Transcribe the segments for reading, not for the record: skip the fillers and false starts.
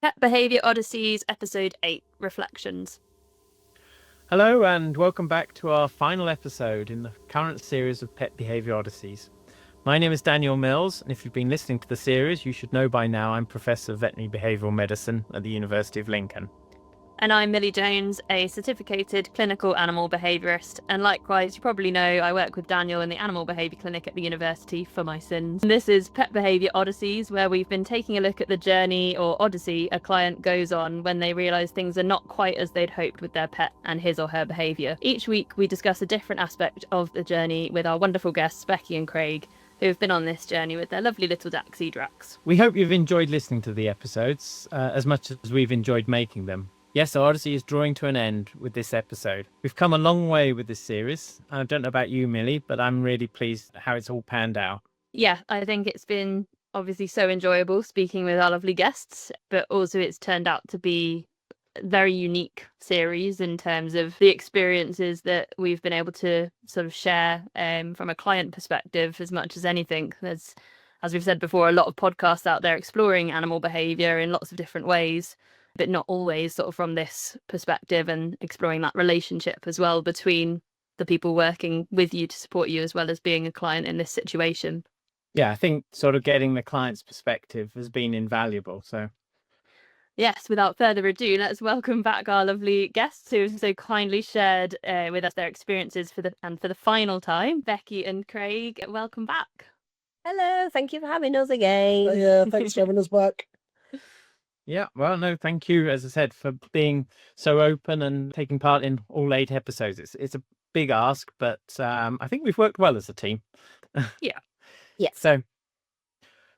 Pet Behaviour Odysseys, Episode 8, Reflections. Hello and welcome back to our final episode in the current series of Pet Behaviour Odysseys. My name is Daniel Mills, and if you've been listening to the series, you should know by now I'm Professor of Veterinary Behavioural Medicine at the University of Lincoln. And I'm Millie Jones, a certificated clinical animal behaviourist. And likewise, you probably know I work with Daniel in the Animal Behaviour Clinic at the university for my sins. And this is Pet Behaviour Odysseys, where we've been taking a look at the journey or odyssey a client goes on when they realise things are not quite as they'd hoped with their pet and his or her behaviour. Each week, we discuss a different aspect of the journey with our wonderful guests, Becky and Craig, who have been on this journey with their lovely little Daxy Drax. We hope you've enjoyed listening to the episodes as much as we've enjoyed making them. Yes, our Odyssey is drawing to an end with this episode. We've come a long way with this series. I don't know about you, Millie, but I'm really pleased how it's all panned out. Yeah, I think it's been obviously so enjoyable speaking with our lovely guests, but also it's turned out to be a very unique series in terms of the experiences that we've been able to sort of share from a client perspective as much as anything. There's, as we've said before, a lot of podcasts out there exploring animal behaviour in lots of different ways, but not always sort of from this perspective, and exploring that relationship as well between the people working with you to support you as well as being a client in this situation. Yeah, I think sort of getting the client's perspective has been invaluable. So yes, without further ado, let's welcome back our lovely guests who have so kindly shared with us their experiences for the final time. Becky and Craig, welcome back. Hello, thank you for having us again. Yeah, thanks for having us back. yeah, well, no, thank you, as I said, for being so open and taking part in all 8 episodes. It's a big ask, but I think we've worked well as a team. Yeah. Yes.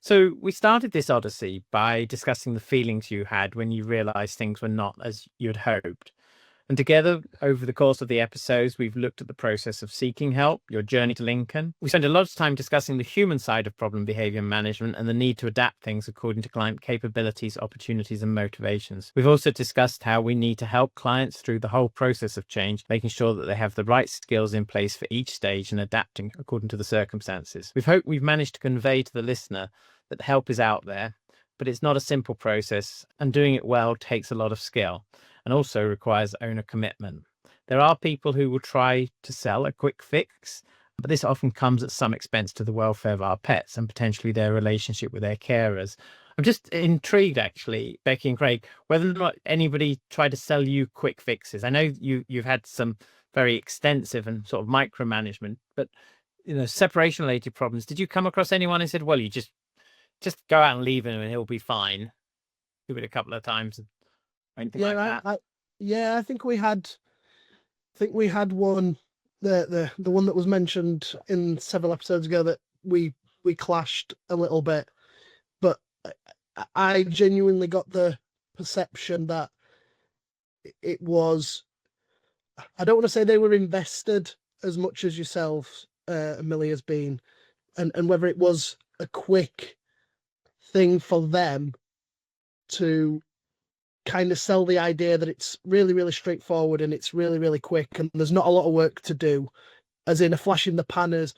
So we started this Odyssey by discussing the feelings you had when you realised things were not as you'd hoped. And together, over the course of the episodes, we've looked at the process of seeking help, your journey to Lincoln. We spent a lot of time discussing the human side of problem behaviour management and the need to adapt things according to client capabilities, opportunities and motivations. We've also discussed how we need to help clients through the whole process of change, making sure that they have the right skills in place for each stage and adapting according to the circumstances. We've hoped we've managed to convey to the listener that help is out there, but it's not a simple process, and doing it well takes a lot of skill and also requires owner commitment. There are people who will try to sell a quick fix, but this often comes at some expense to the welfare of our pets and potentially their relationship with their carers. I'm just intrigued, actually, Becky and Craig, whether or not anybody tried to sell you quick fixes. I know you've had some very extensive and sort of micromanagement, but separation-related problems. Did you come across anyone who said, "Well, you just go out and leave him and he'll be fine"? Do it a couple of times. Anything like that? I think we had one, the one that was mentioned in several episodes ago, that we clashed a little bit, but I genuinely got the perception that it was, I don't want to say they were invested as much as yourselves, Millie, has been, and whether it was a quick thing for them to kind of sell the idea that it's really, really straightforward and it's really, really quick and there's not a lot of work to do, as in a flash in the pan as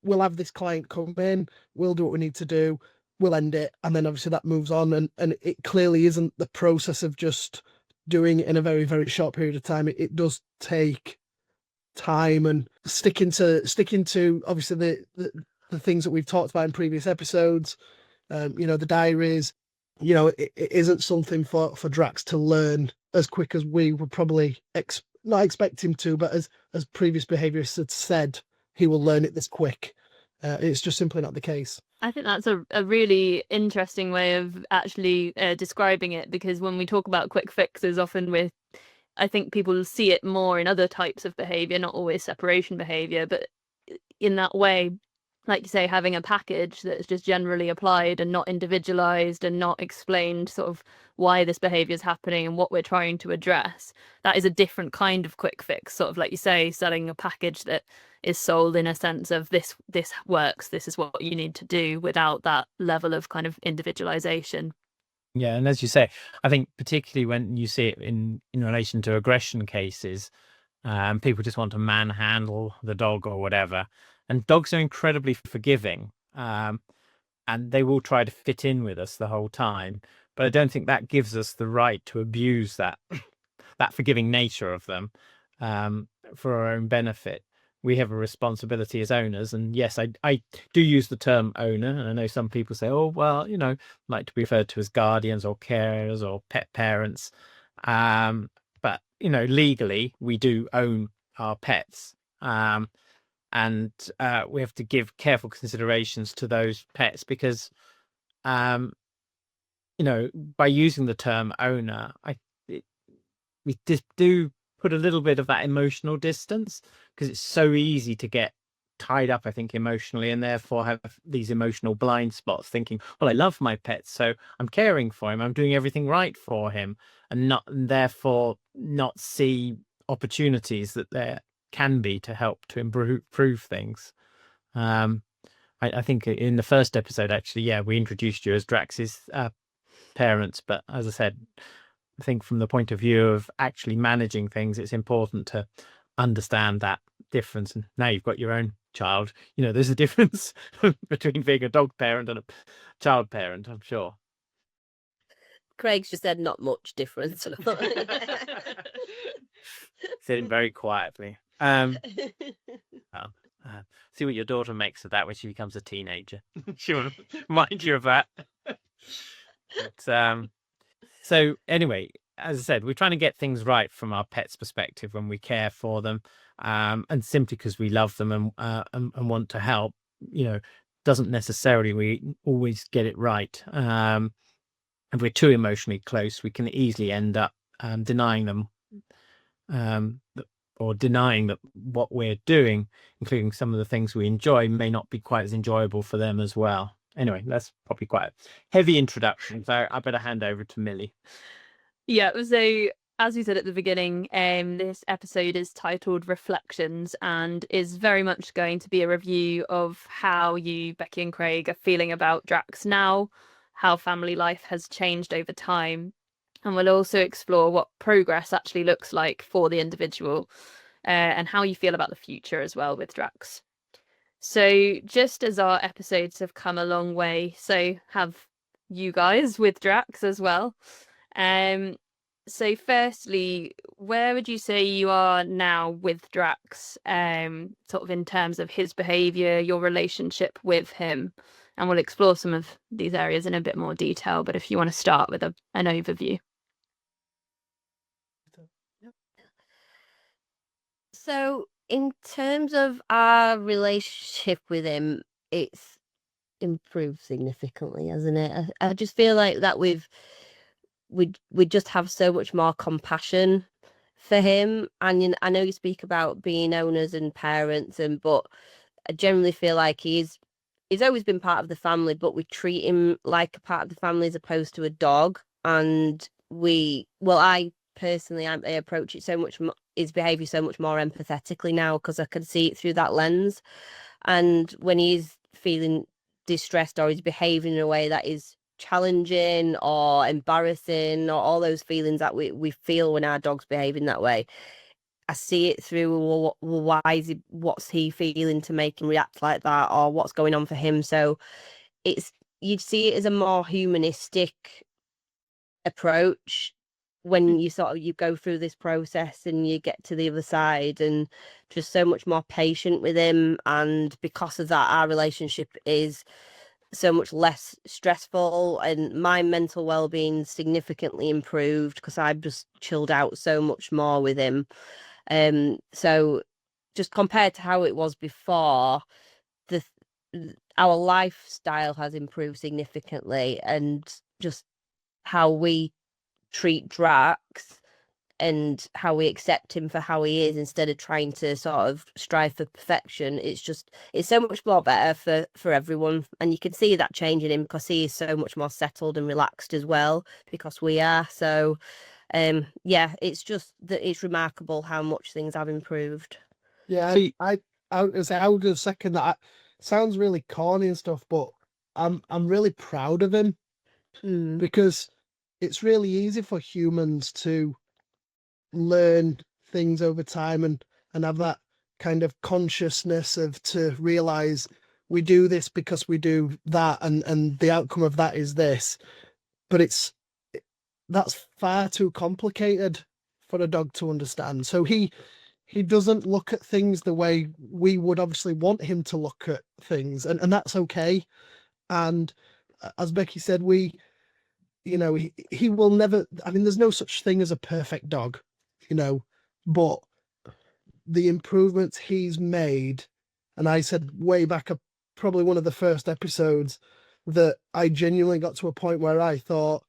we'll have this client come in, we'll do what we need to do, we'll end it, and then obviously that moves on, and it clearly isn't the process of just doing it in a very, very short period of time. It does take time and sticking to obviously the things that we've talked about in previous episodes, the diaries. It isn't something for Drax to learn as quick as we would probably not expect him to, but as previous behaviourists had said, he will learn it this quick. It's just simply not the case. I think that's a really interesting way of actually describing it, because when we talk about quick fixes, often I think people see it more in other types of behaviour, not always separation behaviour, but in that way, like you say, having a package that's just generally applied and not individualized and not explained sort of why this behavior is happening and what we're trying to address, that is a different kind of quick fix, sort of like you say, selling a package that is sold in a sense of this works, this is what you need to do, without that level of kind of individualization. Yeah, and as you say, I think particularly when you see it in relation to aggression cases, people just want to manhandle the dog or whatever. And dogs are incredibly forgiving, and they will try to fit in with us the whole time. but I don't think that gives us the right to abuse that forgiving nature of them for our own benefit. We have a responsibility as owners, and yes, I do use the term owner, and I know some people say, oh well, like to be referred to as guardians or carers or pet parents, but legally we do own our pets, and we have to give careful considerations to those pets, because by using the term owner, we just do put a little bit of that emotional distance, because it's so easy to get tied up, I think, emotionally, and therefore have these emotional blind spots, thinking, well, I love my pet, so I'm caring for him, I'm doing everything right for him, and therefore not see opportunities that there can be to help to improve things. I think in the first episode, actually, we introduced you as Drax's parents, but as I said, I think from the point of view of actually managing things, it's important to understand that difference. And now you've got your own child, there's a difference between being a dog parent and a child parent, I'm sure. Craig's just said not much difference. Sitting very quietly. See what your daughter makes of that when she becomes a teenager. She'll remind you of that. But, so anyway, as I said, we're trying to get things right from our pet's perspective when we care for them, and simply because we love them and want to help, doesn't necessarily we always get it right. If we're too emotionally close, we can easily end up denying them, or denying that what we're doing, including some of the things we enjoy, may not be quite as enjoyable for them as well. Anyway, that's probably quite a heavy introduction, so I better hand over to Millie. Yeah, so as we said at the beginning, this episode is titled Reflections, and is very much going to be a review of how you, Becky and Craig, are feeling about Drax now, how family life has changed over time, and we'll also explore what progress actually looks like for the individual, and how you feel about the future as well with Drax. So just as our episodes have come a long way, so have you guys with Drax as well. So firstly, where would you say you are now with Drax, sort of in terms of his behaviour, your relationship with him? And we'll explore some of these areas in a bit more detail, but if you want to start with an overview. So in terms of our relationship with him, it's improved significantly, hasn't it? I just feel like that we just have so much more compassion for him. And I know you speak about being owners and parents, but I generally feel like he's always been part of the family, but we treat him like a part of the family as opposed to a dog. And I personally, I approach it so much his behaviour so much more empathetically now, because I can see it through that lens. And when he's feeling distressed or he's behaving in a way that is challenging or embarrassing, or all those feelings that we feel when our dog's behaving that way, I see it through, what's he feeling to make him react like that, or what's going on for him. So you'd see it as a more humanistic approach when you go through this process and you get to the other side, and just so much more patient with him. And because of that, our relationship is so much less stressful, and my mental well-being significantly improved because I've just chilled out so much more with him. So just compared to how it was before, our lifestyle has improved significantly, and just how we treat Drax and how we accept him for how he is, instead of trying to sort of strive for perfection. It's so much more better for everyone, and you can see that change in him because he is so much more settled and relaxed as well, because we are. So it's just that it's remarkable how much things have improved. Yeah, I would say I would second that. Sounds really corny and stuff, but I'm really proud of him, because it's really easy for humans to learn things over time and have that kind of consciousness of to realize we do this because we do that, and the outcome of that is this. But it's that's far too complicated for a dog to understand. So he doesn't look at things the way we would obviously want him to look at things, and that's okay. And as Becky said, he will never, I mean, there's no such thing as a perfect dog, but the improvements he's made, and I said way back, probably one of the first episodes, that I genuinely got to a point where I thought,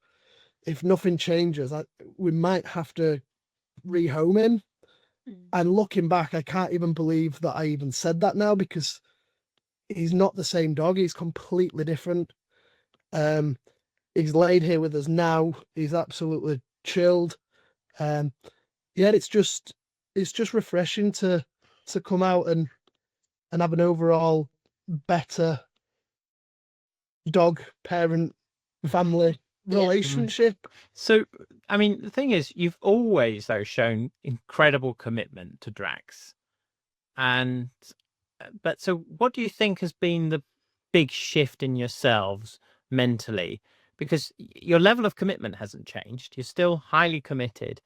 if nothing changes, we might have to rehome him. And looking back, I can't even believe that I even said that now, because he's not the same dog. He's completely different. He's laid here with us now. He's absolutely chilled. Yeah, it's just refreshing to come out and have an overall better dog parent family relationship. So, I mean, the thing is, you've always, though, shown incredible commitment to Drax. But so what do you think has been the big shift in yourselves mentally? Because your level of commitment hasn't changed. You're still highly committed,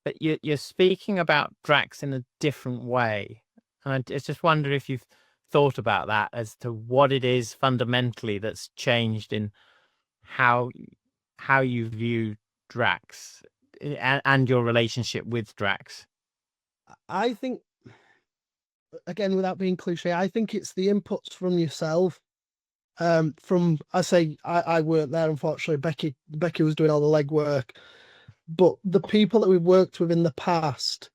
but you're speaking about Drax in a different way. And I just wonder if you've thought about that as to what it is fundamentally that's changed in how you view Drax and your relationship with Drax. I think, again, without being cliche, I think it's the inputs from yourself. I weren't there, unfortunately. Becky was doing all the legwork, but the people that we've worked with in the past,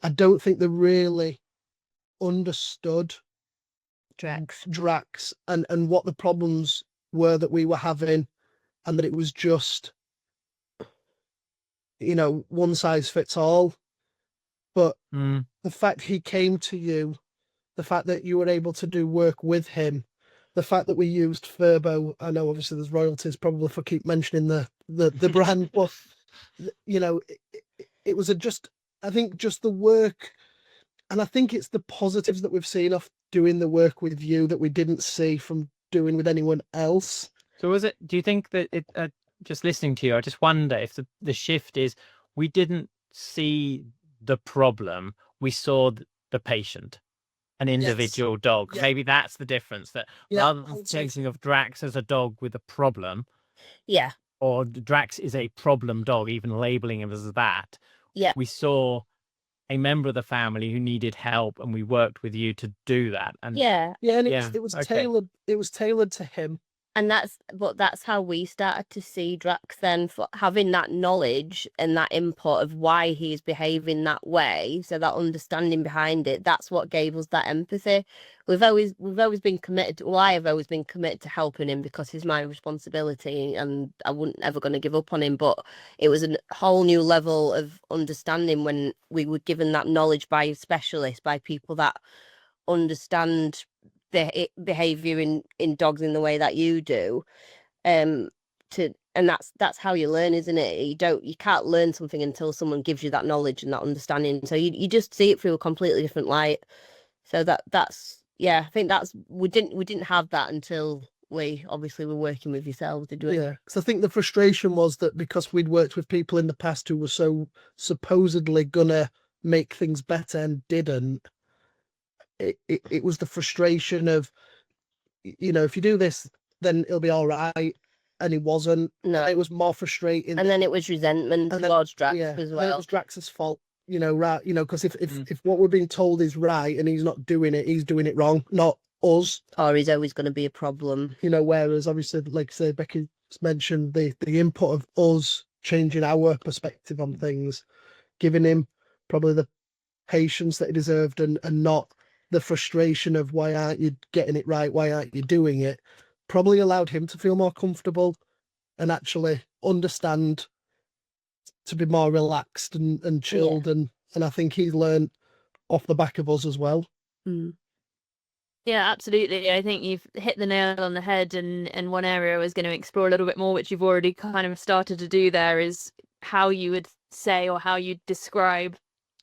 I don't think they really understood Drax and what the problems were that we were having, and that it was just, one size fits all. But the fact he came to you, the fact that you were able to do work with him, the fact that we used Furbo, I know obviously there's royalties probably for keep mentioning the brand, but it was I think just the work, and I think it's the positives that we've seen off doing the work with you that we didn't see from doing with anyone else. So do you think that just listening to you, I just wonder if the shift is we didn't see the problem, we saw the patient, an individual dog. Yeah. Maybe that's the difference, that rather than thinking of Drax as a dog with a problem, or Drax is a problem dog, even labeling him as that, we saw a member of the family who needed help, and we worked with you to do that. And it was tailored. It was tailored to him. And that's how we started to see Drax then, for having that knowledge and that input of why he's behaving that way. So that understanding behind it, that's what gave us that empathy. We've always been committed. I have always been committed to helping him because he's my responsibility, and I wasn't ever going to give up on him. But it was a whole new level of understanding when we were given that knowledge by specialists, by people that understand the behavior in dogs in the way that you do, and that's how you learn, isn't it? You can't learn something until someone gives you that knowledge and that understanding, so you just see it through a completely different light. So that's I think that's we didn't have that until we obviously were working with yourselves, did we? Yeah, because I think the frustration was that because we'd worked with people in the past who were so supposedly gonna make things better and didn't, it was the frustration of, if you do this, then it'll be all right. And it wasn't. No. It was more frustrating. And then it was resentment towards Drax as well. It was Drax's fault, right? Because if what we're being told is right and he's not doing it, he's doing it wrong, not us. Or he's always going to be a problem. Whereas obviously, like I said, Becky's mentioned the input of us changing our perspective on things, giving him probably the patience that he deserved, and not the frustration of why aren't you getting it right, why aren't you doing it, probably allowed him to feel more comfortable and actually understand, to be more relaxed and chilled. And I think he's learned off the back of us as well. Yeah, absolutely. I think you've hit the nail on the head, and one area I was going to explore a little bit more, which you've already kind of started to do there, is how you would say, or how you'd describe,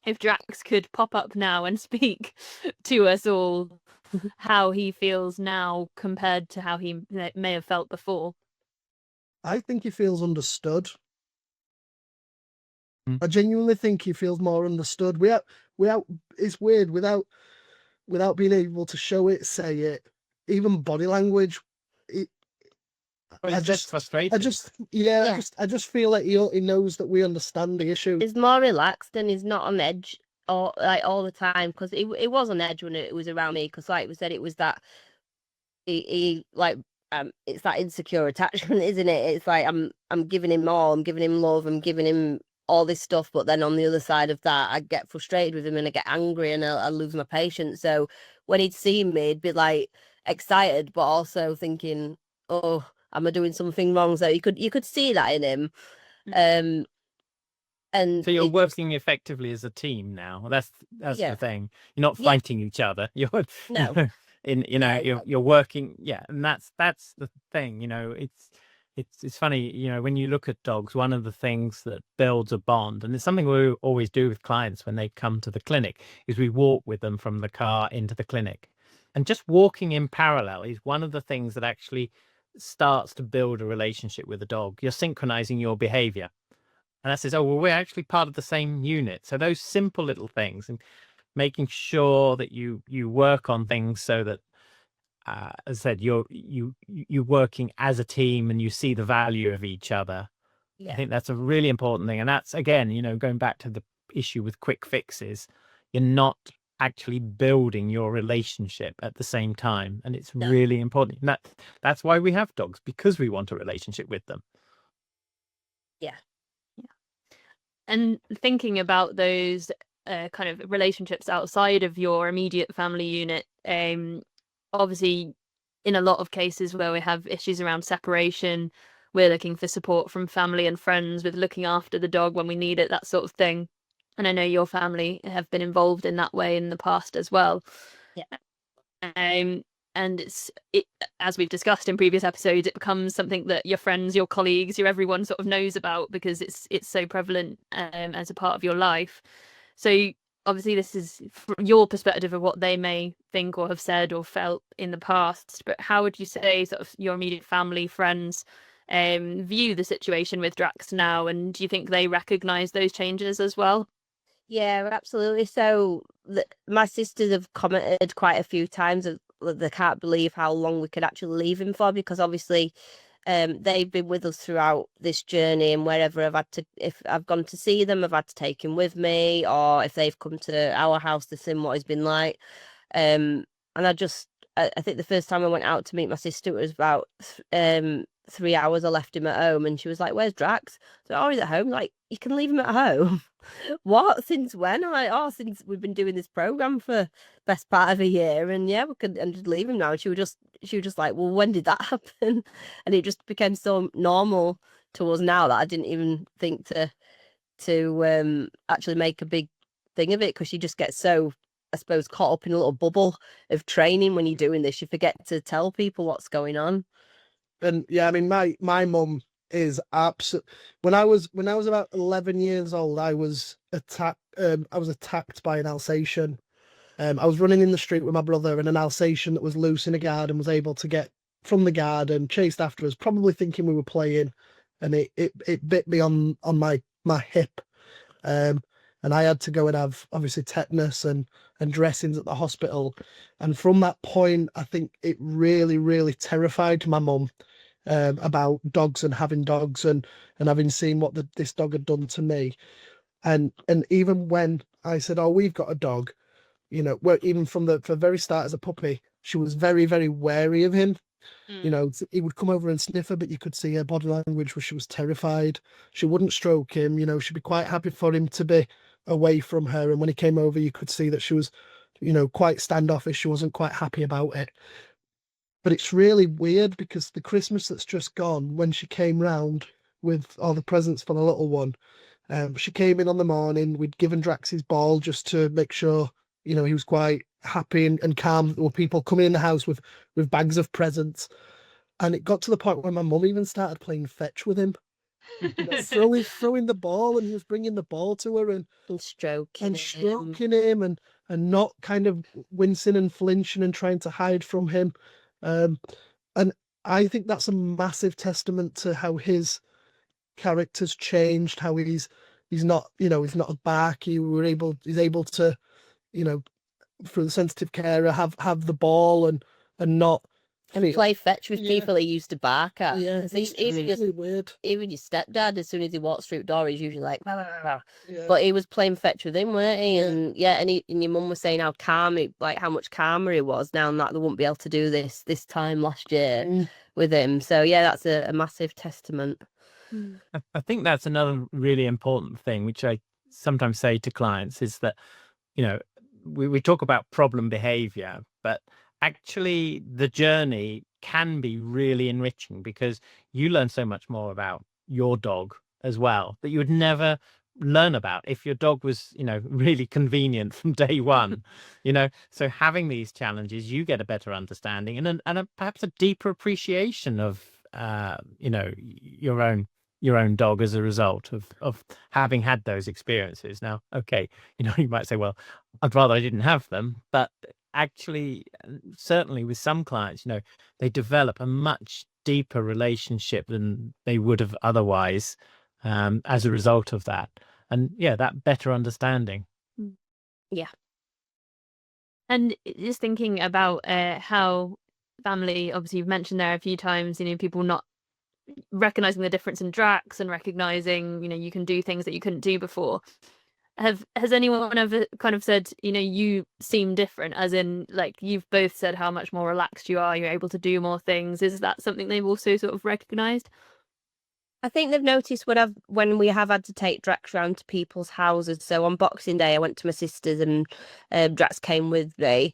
if Drax could pop up now and speak to us all, how he feels now compared to how he may have felt before. I think he feels understood. I genuinely think he feels more understood. It's weird, without being able to show it, say it, even body language. Well, he's just frustrated. I just feel like he knows that we understand the issue. He's more relaxed and he's not on edge all the time, because he was on edge when it was around me, because like we said, it was that it's that insecure attachment, isn't it? It's like I'm giving him all, I'm giving him love, I'm giving him all this stuff, but then on the other side of that, I get frustrated with him and I get angry and I lose my patience. So when he'd see me, he'd be like excited, but also thinking, "Oh, am I doing something wrong?" So you could see that in him. And so you're working effectively as a team now. That's the thing. You're not fighting each other. You're no. You're working. Yeah, and that's the thing. It's funny. When you look at dogs, one of the things that builds a bond, and it's something we always do with clients when they come to the clinic, is we walk with them from the car into the clinic, and just walking in parallel is one of the things that actually starts to build a relationship with a dog. You're synchronizing your behavior. And that says, oh, well, we're actually part of the same unit. So those simple little things, and making sure that you work on things so that, as I said, you're working as a team and you see the value of each other. Yeah. I think that's a really important thing. And that's, again, going back to the issue with quick fixes, you're not actually building your relationship at the same time. And it's really important. And that's why we have dogs, because we want a relationship with them. Yeah. And thinking about those kind of relationships outside of your immediate family unit, obviously in a lot of cases where we have issues around separation, we're looking for support from family and friends with looking after the dog when we need it, that sort of thing. And I know your family have been involved in that way in the past as well. Yeah. And it, as we've discussed in previous episodes, it becomes something that your friends, your colleagues, everyone sort of knows about, because it's so prevalent as a part of your life. So obviously this is from your perspective of what they may think or have said or felt in the past, but how would you say sort of your immediate family, friends view the situation with Drax now, and do you think they recognise those changes as well? Yeah, absolutely. So my sisters have commented quite a few times that they can't believe how long we could actually leave him for, because obviously they've been with us throughout this journey, and wherever if I've gone to see them, I've had to take him with me, or if they've come to our house to see what he's been like. And I think the first time I went out to meet my sister, it was about 3 hours I left him at home, and she was like, "Where's Drax?" So, "Oh, he's at home." Like, you can leave him at home. What? Since when? I'm like, "Oh, since we've been doing this program for best part of a year, and yeah, we could just leave him now." And she was just like, "Well, when did that happen?" And it just became so normal to us now that I didn't even think to actually make a big thing of it, because you just get so, I suppose, caught up in a little bubble of training when you're doing this. You forget to tell people what's going on. And yeah, I mean, my mum is absolute. When I was about 11 years old, I was attacked. I was attacked by an Alsatian. I was running in the street with my brother, and an Alsatian that was loose in a garden was able to get from the garden, chased after us, probably thinking we were playing, and it bit me on my hip. And I had to go and have, obviously, tetanus and dressings at the hospital. And from that point, I think it really, really terrified my mum about dogs and having dogs, and having seen what this dog had done to me. And even when I said, "Oh, we've got a dog," where even from the very start as a puppy, she was very, very wary of him. He would come over and sniff her, but you could see her body language where she was terrified. She wouldn't stroke him. She'd be quite happy for him to be away from her. And when he came over, you could see that she was, quite standoffish. She wasn't quite happy about it. But it's really weird, because the Christmas that's just gone, when she came round with all the presents for the little one, she came in on the morning. We'd given Drax his ball just to make sure, he was quite happy and calm. There were people coming in the house with bags of presents. And it got to the point where my mum even started playing fetch with him. Throwing the ball, and he was bringing the ball to her and stroking him and not kind of wincing and flinching and trying to hide from him. And I think that's a massive testament to how his character's changed, how he's he's not, you know, he's not a barky. He's able to, you know, through the sensitive carer, have the ball and not And play fetch with Yeah. people he used to bark at. Yeah, 'Cause it's really weird. even your stepdad, as soon as he walks through the door, he's usually like, "Bah, bah, bah, bah." Yeah. But he was playing fetch with him, weren't he? Yeah. And yeah, and your mum was saying how calm, like how much calmer he was now, and that they wouldn't be able to do this time last year with him. So yeah, that's a massive testament. I think that's another really important thing, which I sometimes say to clients, is that, you know, we talk about problem behavior, but actually the journey can be really enriching, because you learn so much more about your dog as well that you would never learn about if your dog was, you know, really convenient from day one. You know, so having these challenges, you get a better understanding and perhaps a deeper appreciation of you know, your own dog as a result of having had those experiences. Now, okay, you know, you might say, well, I'd rather I didn't have them, but actually, certainly with some clients, you know, they develop a much deeper relationship than they would have otherwise, as a result of that. And yeah, that better understanding. Yeah. And just thinking about how family, obviously you've mentioned there a few times, you know, people not recognizing the difference in Drax and recognizing, you know, you can do things that you couldn't do before. Has anyone ever kind of said, you know, you seem different, as in, like, you've both said how much more relaxed you are, you're able to do more things? Is that something they've also sort of recognized? I think they've noticed when we have had to take Drax round to people's houses. So on Boxing Day, I went to my sister's and Drax came with me.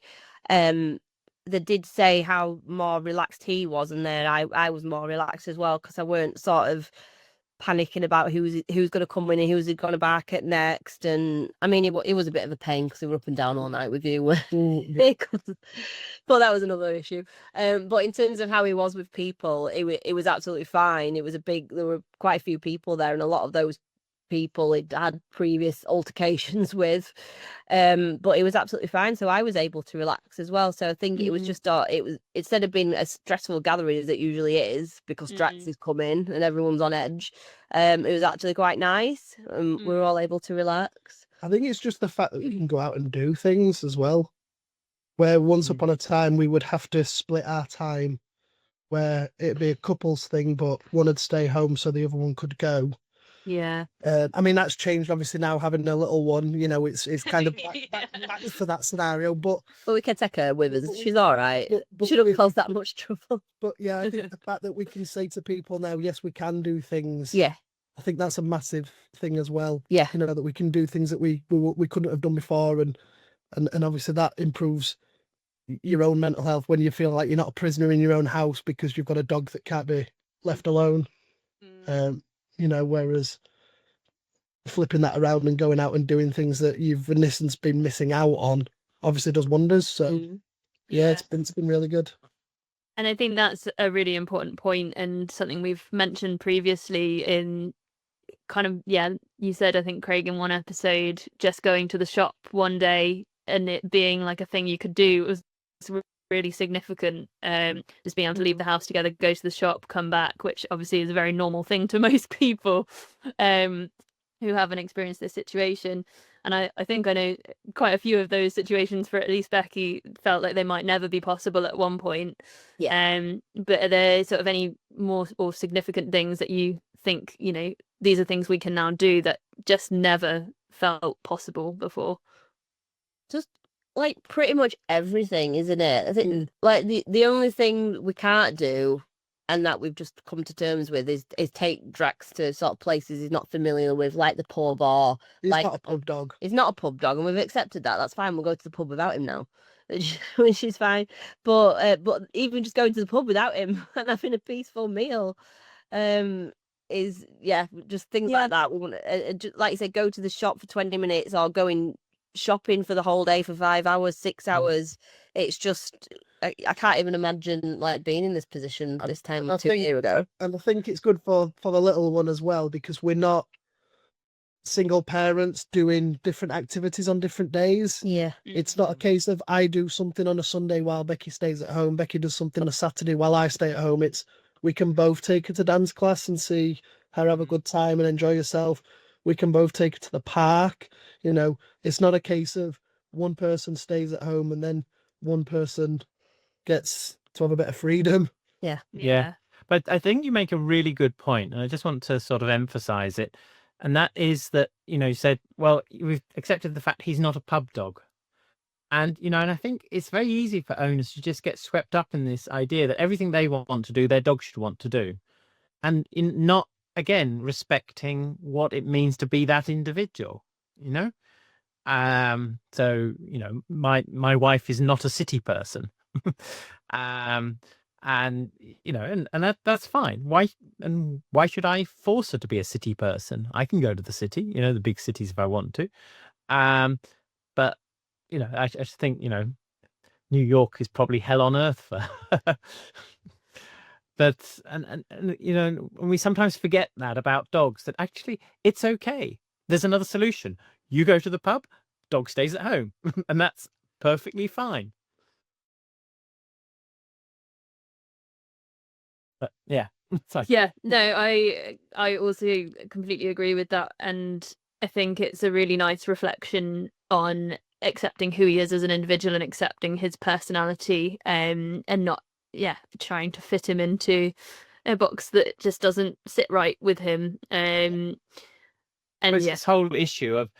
They did say how more relaxed he was, and then I was more relaxed as well, because I weren't sort of panicking about who's going to come in and who's going to bark at next. And I mean, it was a bit of a pain because we were up and down all night with you. But that was another issue. But in terms of how he was with people, it was absolutely fine. There were quite a few people there, and a lot of those people he'd had previous altercations with, but it was absolutely fine. So I was able to relax as well. So I think it was just it was, instead of being as stressful gathering as it usually is, because Drax is coming and everyone's on edge, it was actually quite nice. We were all able to relax. I think it's just the fact that we can go out and do things as well, where once upon a time we would have to split our time, where it'd be a couples thing, but one would stay home so the other one could go. Yeah. I mean, that's changed obviously now, having a little one, you know, it's kind of back for that scenario, but we can take her with us. She's all right. but She don't cause that much trouble. But yeah, I think the fact that we can say to people now, yes, we can do things. Yeah, I think that's a massive thing as well. yeah, You know, that we can do things that we couldn't have done before, and obviously that improves your own mental health when you feel like you're not a prisoner in your own house because you've got a dog that can't be left alone. You know, whereas flipping that around and going out and doing things that you've in essence been missing out on obviously does wonders. So yeah, it's been really good. And I think that's a really important point, and something we've mentioned previously in kind of, you said, I think, Craig, in one episode, just going to the shop one day and it being like a thing you could do was really significant. Just being able to leave the house together, go to the shop, come back, which obviously is a very normal thing to most people who haven't experienced this situation. And I think I know quite a few of those situations, for at least Becky, felt like they might never be possible at one point. Yeah. But are there sort of any more or significant things that you think, you know, these are things we can now do that just never felt possible before? Just like pretty much everything, isn't it? I think like the only thing we can't do, and that we've just come to terms with, is take Drax to sort of places he's not familiar with, like the pub, or He's like not a pub dog. He's not a pub dog, and we've accepted that. That's fine. We'll go to the pub without him now, which is fine. But even just going to the pub without him and having a peaceful meal, is just things like that. We want to, like you said, go to the shop for 20 minutes, or going shopping for the whole day for 5 hours, 6 hours. It's just I can't even imagine like being in this position this time 2 years ago. And I think it's good for the little one as well, because we're not single parents doing different activities on different days. Yeah, it's not a case of I do something on a Sunday while Becky stays at home, Becky does something on a Saturday while I stay at home. It's we can both take her to dance class and see her have a good time and enjoy herself. We can both take it to the park. You know, it's not a case of one person stays at home and then one person gets to have a bit of freedom. Yeah. But I think you make a really good point, and I just want to sort of emphasize it. And that is that, you said, well, we've accepted the fact he's not a pub dog. And, and I think it's very easy for owners to just get swept up in this idea that everything they want to do, their dog should want to do. And in not, again, respecting what it means to be that individual, So, my wife is not a city person. And that's fine. Why should I force her to be a city person? I can go to the city, the big cities if I want to. But I just think New York is probably hell on earth for her. But and we sometimes forget that about dogs, that actually it's okay. There's another solution. You go to the pub, dog stays at home, and that's perfectly fine. But yeah. Sorry. Yeah, no, I also completely agree with that, and I think it's a really nice reflection on accepting who he is as an individual and accepting his personality, and not trying to fit him into a box that just doesn't sit right with him. And this whole issue of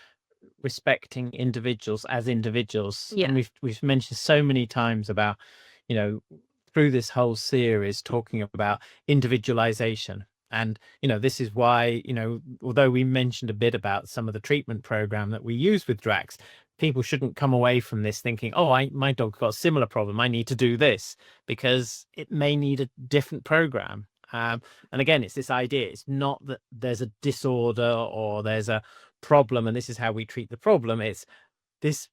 respecting individuals as individuals, and we've mentioned so many times about through this whole series talking about individualization. And this is why although we mentioned a bit about some of the treatment program that we use with Drax, people shouldn't come away from this thinking, oh, my dog's got a similar problem, I need to do this, because it may need a different program. And again, it's this idea, it's not that there's a disorder or there's a problem and this is how we treat the problem. It's this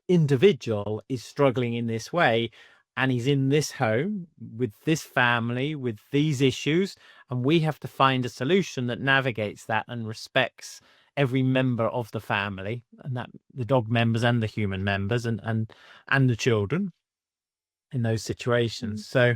individual is struggling in this way, and he's in this home with this family with these issues, and we have to find a solution that navigates that and respects every member of the family, and that the dog members and the human members and the children in those situations. So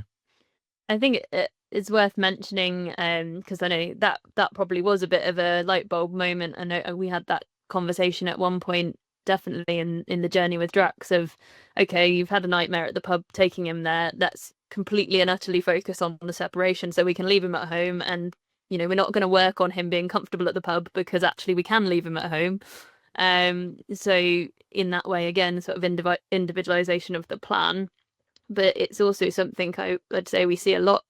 I think it's worth mentioning, because I know that probably was a bit of a light bulb moment. I know we had that conversation at one point, definitely in the journey with Drax, of okay, you've had a nightmare at the pub, taking him there, let's completely and utterly focus on the separation so we can leave him at home, and we're not going to work on him being comfortable at the pub because actually we can leave him at home. So in that way, again, sort of individualization of the plan. But it's also something I'd say we see a lot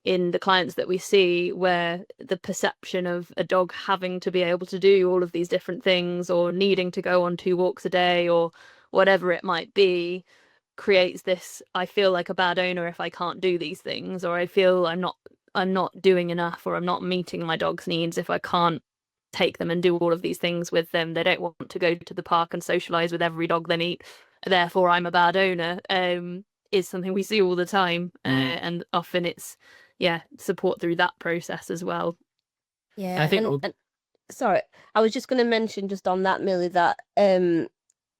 in the clients that we see, where the perception of a dog having to be able to do all of these different things, or needing to go on 2 walks a day, or whatever it might be, creates this, I feel like a bad owner if I can't do these things, or I feel I'm not doing enough, or I'm not meeting my dog's needs if I can't take them and do all of these things with them. They don't want to go to the park and socialize with every dog they meet, therefore I'm a bad owner. Is something we see all the time, and often it's support through that process as well. I think sorry, I was just going to mention just on that, Millie, that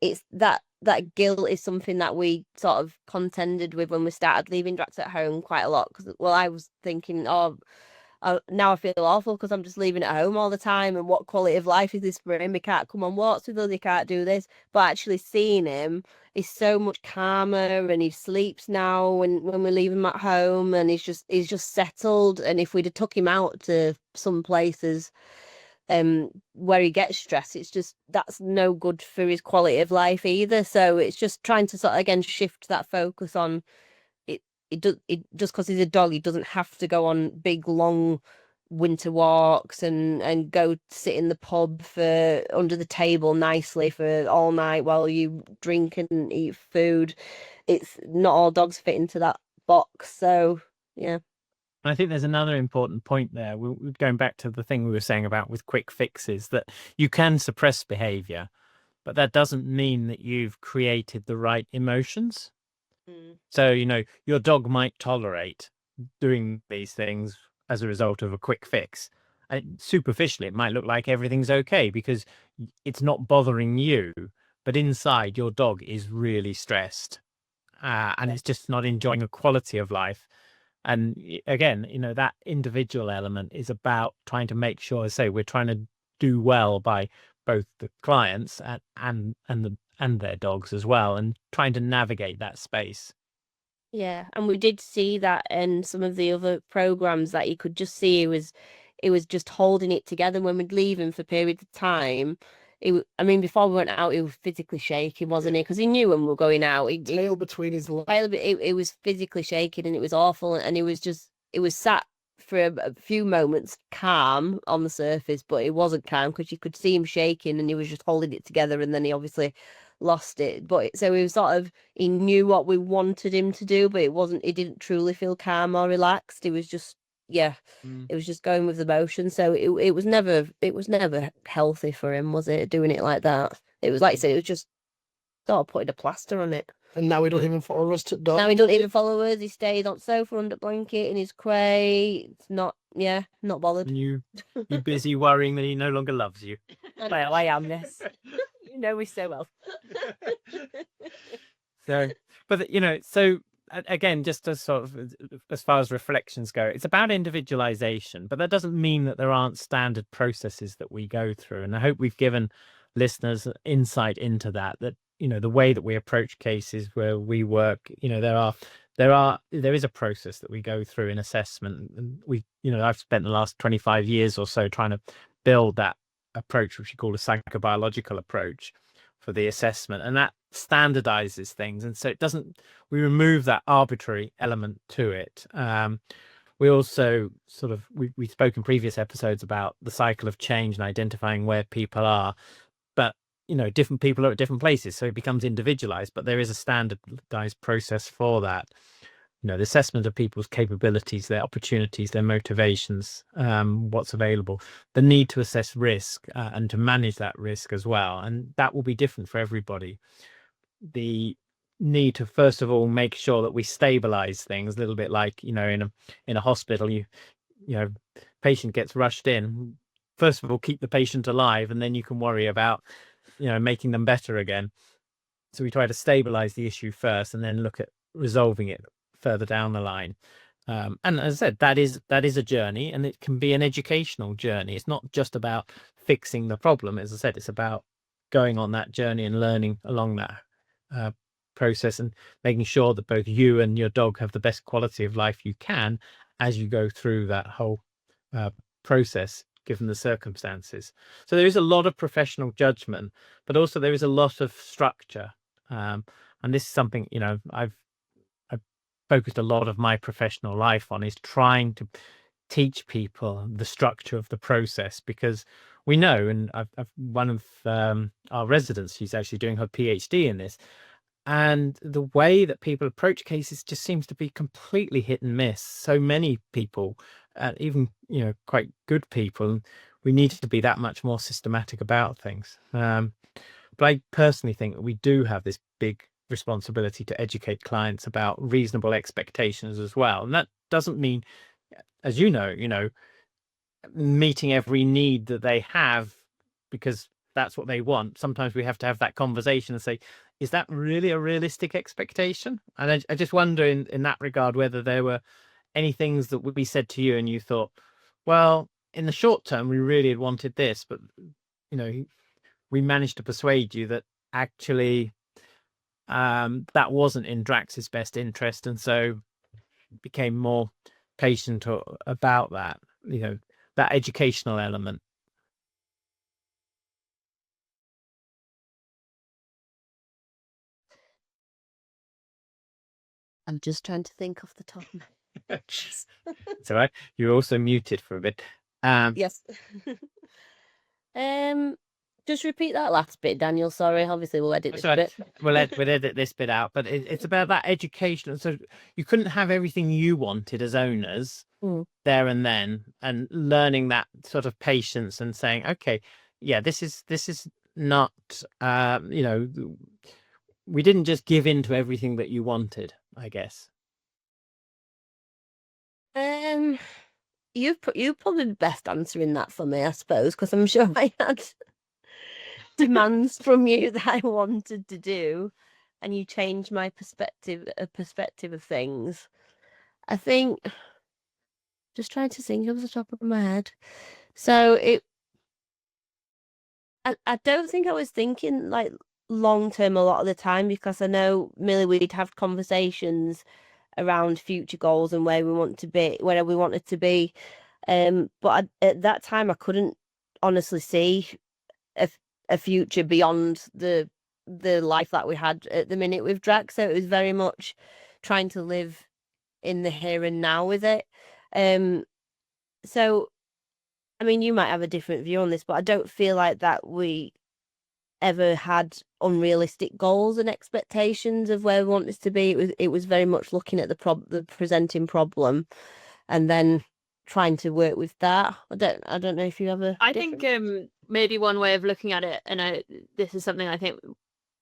it's that guilt is something that we sort of contended with when we started leaving Drax at home quite a lot, because I was thinking, now I feel awful because I'm just leaving at home all the time, and what quality of life is this for him? He can't come on walks with us, he can't do this. But actually seeing him, he's so much calmer, and he sleeps now when we leave him at home, and he's just settled. And if we'd have took him out to some places where he gets stressed, it's just, that's no good for his quality of life either. So it's just trying to sort of again shift that focus on it just because he's a dog, he doesn't have to go on big long winter walks and go sit in the pub for under the table nicely for all night while you drink and eat food. It's not all dogs fit into that box. So yeah. I think there's another important point there. We're going back to the thing we were saying about with quick fixes, that you can suppress behavior, but that doesn't mean that you've created the right emotions. So, your dog might tolerate doing these things as a result of a quick fix. And superficially, it might look like everything's okay because it's not bothering you, but inside your dog is really stressed, and it's just not enjoying a quality of life. And again, that individual element is about trying to make sure, we're trying to do well by both the clients and their dogs as well, and trying to navigate that space. Yeah, and we did see that in some of the other programs, that you could just see it was just holding it together when we'd leave him for periods of time. I mean, before we went out, he was physically shaking, wasn't he? Because he knew when we were going out. Tail between his legs. It was physically shaking, and it was awful. And it was sat for a few moments calm on the surface, but it wasn't calm because you could see him shaking, and he was just holding it together. And then he obviously lost it. But so he was he knew what we wanted him to do, but he didn't truly feel calm or relaxed. It was just, yeah, it was just going with the motion. So it was never healthy for him, was it? Doing it like that. It was like I said, it was just sort of putting a plaster on it. And now he don't even follow us to the dog. Now he don't even follow us. He stays on sofa under blanket in his crate. It's not bothered. And you're busy worrying that he no longer loves you. Well, I am this. You know me so well. So, but so again, just as sort of as far as reflections go, it's about individualization, but that doesn't mean that there aren't standard processes that we go through. And I hope we've given listeners insight into that the way that we approach cases where we work, there is a process that we go through in assessment. And I've spent the last 25 years or so trying to build that approach, which we call a psychobiological approach for the assessment, and that standardizes things. And so we remove that arbitrary element to it. We also we spoke in previous episodes about the cycle of change and identifying where people are, but different people are at different places, so it becomes individualized, but there is a standardized process for that. The assessment of people's capabilities, their opportunities, their motivations, what's available, the need to assess risk and to manage that risk as well. And that will be different for everybody. The need to, first of all, make sure that we stabilize things, a little bit like, in a hospital, patient gets rushed in. First of all, keep the patient alive, and then you can worry about, making them better again. So we try to stabilize the issue first and then look at resolving it further down the line. And as I said, that is a journey, and it can be an educational journey. It's not just about fixing the problem. As I said, it's about going on that journey and learning along that process, and making sure that both you and your dog have the best quality of life you can as you go through that whole process, given the circumstances. So there is a lot of professional judgment, but also there is a lot of structure. And this is something, I've focused a lot of my professional life on, is trying to teach people the structure of the process, because we know, and I've one of our residents, she's actually doing her PhD in this, and the way that people approach cases just seems to be completely hit and miss. So many people, even quite good people, we need to be that much more systematic about things. But I personally think that we do have this big responsibility to educate clients about reasonable expectations as well. And that doesn't mean, as meeting every need that they have because that's what they want. Sometimes we have to have that conversation and say, is that really a realistic expectation? And I just wonder in that regard whether there were any things that would be said to you and you thought, well, in the short term we really had wanted this, but we managed to persuade you that actually that wasn't in Drax's best interest, and so became more patient about that, that educational element. I'm just trying to think off the top of my head. It's all right. You're also muted for a bit. Yes. Just repeat that last bit, Daniel. Sorry, obviously we'll edit this bit. We'll edit this bit out, but it's about that education. So you couldn't have everything you wanted as owners there and then, and learning that sort of patience and saying, okay, yeah, this is not, we didn't just give in to everything that you wanted, I guess. You're probably the best answering that for me, I suppose, because I'm sure I had demands from you that I wanted to do, and you changed my perspective of things. I think, just trying to think off the top of my head. So I don't think I was thinking like long term a lot of the time, because I know Millie, we'd have conversations around future goals and where we want to be, where we wanted to be. But at that time, I couldn't honestly see a future beyond the life that we had at the minute with Drax. So it was very much trying to live in the here and now with it. So I mean, you might have a different view on this, but I don't feel like that we ever had unrealistic goals and expectations of where we want this to be. It was very much looking at the presenting problem and then trying to work with that. I don't know if you have a I think maybe one way of looking at it, and this is something I think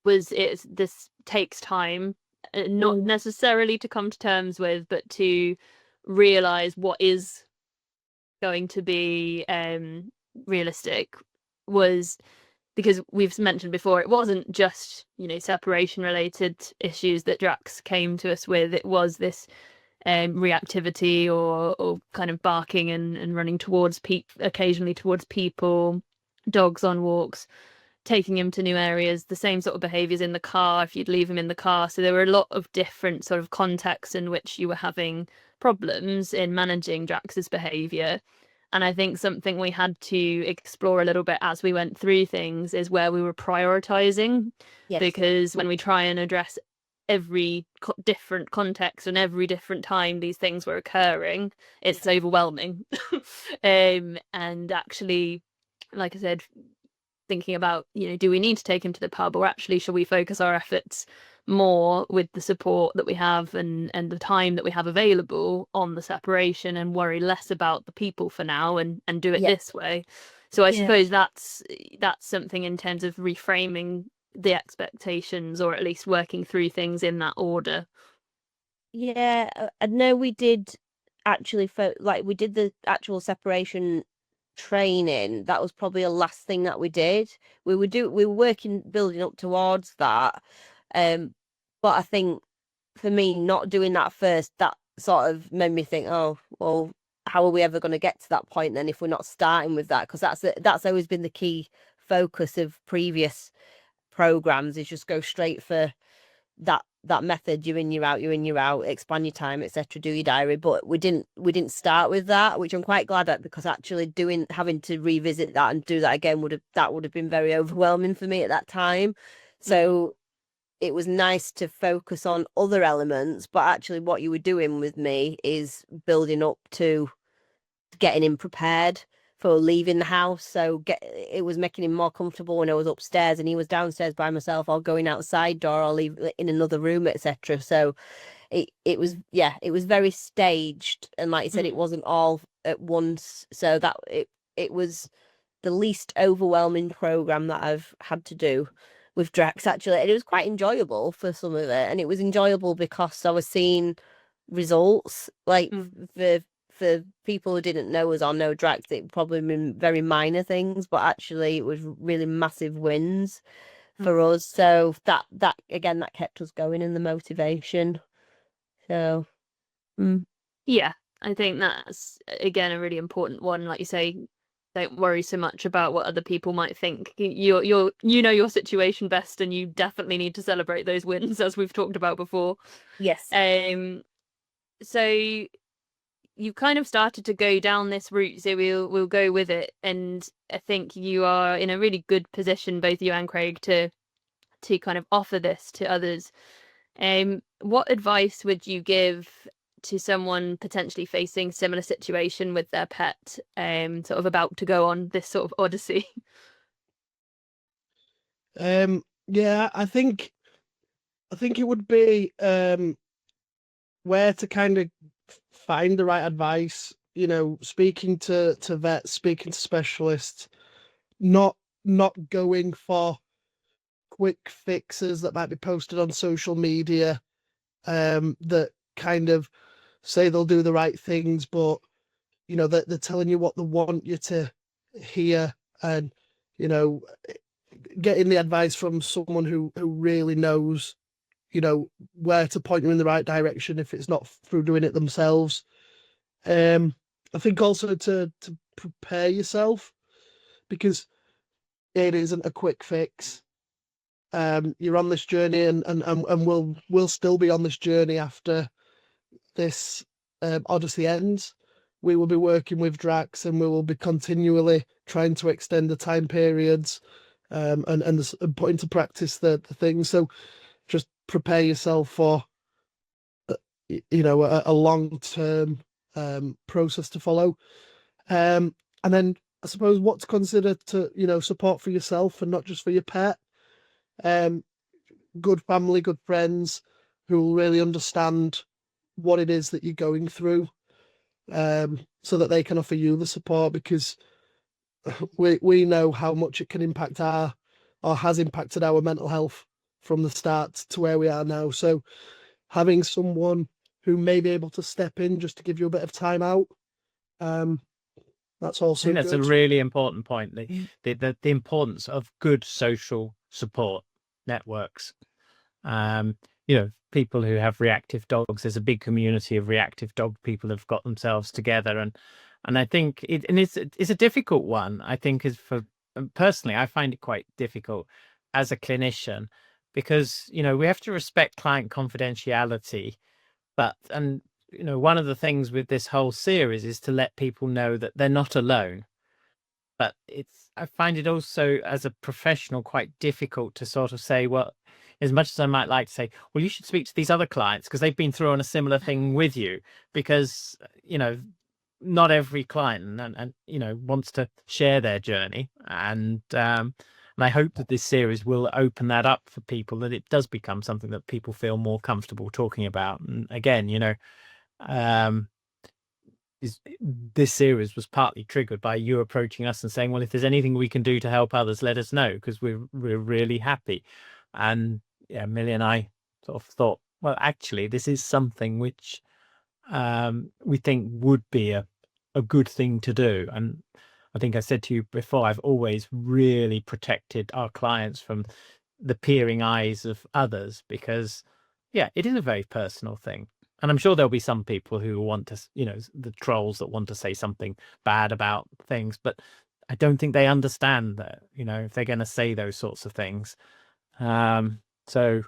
this takes time, not necessarily to come to terms with, but to realize what is going to be realistic, was because we've mentioned before, it wasn't just, separation related issues that Drax came to us with. It was this reactivity or kind of barking and running towards occasionally towards people, dogs on walks, taking him to new areas, the same sort of behaviors in the car if you'd leave him in the car. So there were a lot of different sort of contexts in which you were having problems in managing Drax's behavior. And I think something we had to explore a little bit as we went through things is where we were prioritizing. Yes. Because when we try and address every different context and every different time these things were occurring, it's overwhelming. And actually, like I said, thinking about, do we need to take him to the pub, or actually should we focus our efforts more with the support that we have and the time that we have available on the separation, and worry less about the people for now and do it this way. So I suppose that's something in terms of reframing the expectations, or at least working through things in that order. Yeah, I know we did actually we did the actual separation training. That was probably the last thing that we did. We were working, building up towards that. But I think for me, not doing that first, that sort of made me think, oh, well, how are we ever going to get to that point then if we're not starting with that? Because that's always been the key focus of previous programs, is just go straight for that method. You're in, you're out, expand your time, etc. Do your diary. But we didn't start with that, which I'm quite glad at, because actually having to revisit that and do that again would have been very overwhelming for me at that time. So it was nice to focus on other elements, but actually what you were doing with me is building up to getting him prepared for leaving the house. So it was making him more comfortable when I was upstairs and he was downstairs by himself, or going outside door, or leave in another room, etc. So it was very staged, and like you said, it wasn't all at once. So that it was the least overwhelming program that I've had to do with Drax, actually. And it was quite enjoyable for some of it, and it was enjoyable because I was seeing results. Like for people who didn't know us or know Drax, it probably been very minor things, but actually it was really massive wins for us. So that again, that kept us going in the motivation. So yeah, I think that's again a really important one. Like you say, don't worry so much about what other people might think. You know your situation best, and you definitely need to celebrate those wins, as we've talked about before. Yes. So you kind of started to go down this route, so we'll go with it. And I think you are in a really good position, both you and Craig, to kind of offer this to others. What advice would you give to someone potentially facing similar situation with their pet, sort of about to go on this sort of odyssey? Yeah, I think it would be where to kind of find the right advice, speaking to vets, speaking to specialists, not going for quick fixes that might be posted on social media, that kind of say they'll do the right things, but they're telling you what they want you to hear. And getting the advice from someone who really knows where to point you in the right direction if it's not through doing it themselves. I think also to prepare yourself, because it isn't a quick fix. You're on this journey, and we'll still be on this journey after this Odyssey ends. We will be working with Drax, and we will be continually trying to extend the time periods, and put into practice the things. So just prepare yourself for a long-term process to follow. And then I suppose what to consider to support for yourself and not just for your pet. Good family, good friends who will really understand what it is that you're going through, so that they can offer you the support, because we know how much it can impact or has impacted our mental health from the start to where we are now. So having someone who may be able to step in just to give you a bit of time out, that's also I think that's good. a really important point. The importance of good social support networks. People who have reactive dogs. There's a big community of reactive dog people have got themselves together, and I think it's a difficult one. I think is for personally, I find it quite difficult as a clinician, because we have to respect client confidentiality, and one of the things with this whole series is to let people know that they're not alone. But I find it also, as a professional, quite difficult to sort of say, well, as much as I might like to say, well, you should speak to these other clients because they've been through on a similar thing with you, because not every client and wants to share their journey, and I hope that this series will open that up for people, that it does become something that people feel more comfortable talking about. And again, this series was partly triggered by you approaching us and saying, well, if there's anything we can do to help others, let us know, because we're really happy. And yeah, Millie and I sort of thought, well, actually, this is something which we think would be a good thing to do. And I think I said to you before, I've always really protected our clients from the peering eyes of others, because yeah, it is a very personal thing. And I'm sure there'll be some people who want to, the trolls that want to say something bad about things, but I don't think they understand that, if they're going to say those sorts of things. So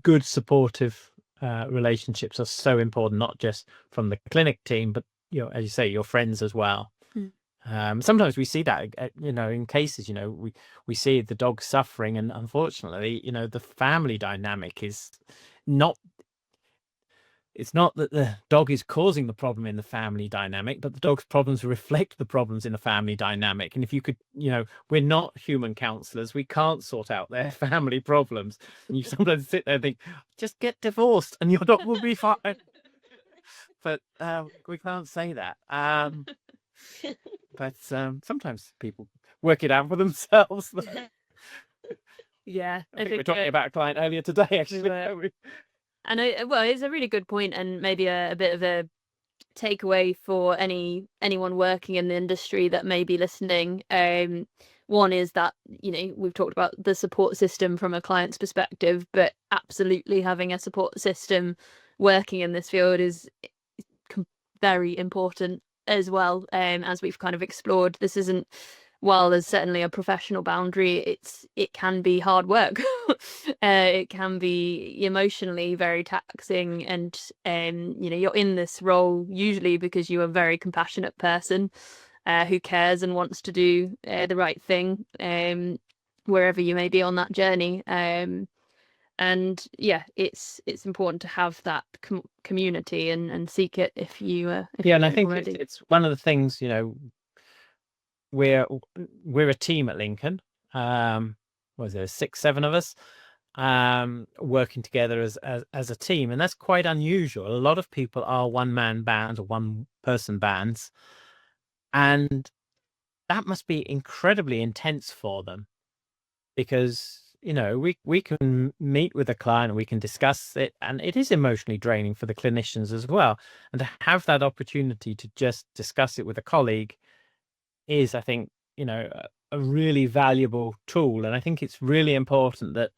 good supportive relationships are so important, not just from the clinic team, but, as you say, your friends as well. Sometimes we see that, in cases, we see the dog suffering, and unfortunately, the family dynamic is not. It's not that the dog is causing the problem in the family dynamic, but the dog's problems reflect the problems in the family dynamic. And if you could, we're not human counselors. We can't sort out their family problems. And you sometimes sit there and think, just get divorced and your dog will be fine. But we can't say that. But sometimes people work it out for themselves. Yeah, I think we were talking about a client earlier today, actually. And it's a really good point, and maybe a bit of a takeaway for anyone working in the industry that may be listening. One is that we've talked about the support system from a client's perspective, but absolutely having a support system working in this field is very important as well. As we've kind of explored, this isn't, while there's certainly a professional boundary, it can be hard work. It can be emotionally very taxing, and you're in this role usually because you're a very compassionate person who cares and wants to do the right thing wherever you may be on that journey. And yeah, it's important to have that community and seek it if you and I think it's one of the things, we're a team at Lincoln. Was there 6-7 of us working together as a team, and that's quite unusual. A lot of people are one-man bands or one-person bands, and that must be incredibly intense for them, because we can meet with a client and we can discuss it, and it is emotionally draining for the clinicians as well. And to have that opportunity to just discuss it with a colleague is, I think, a really valuable tool. And I think it's really important that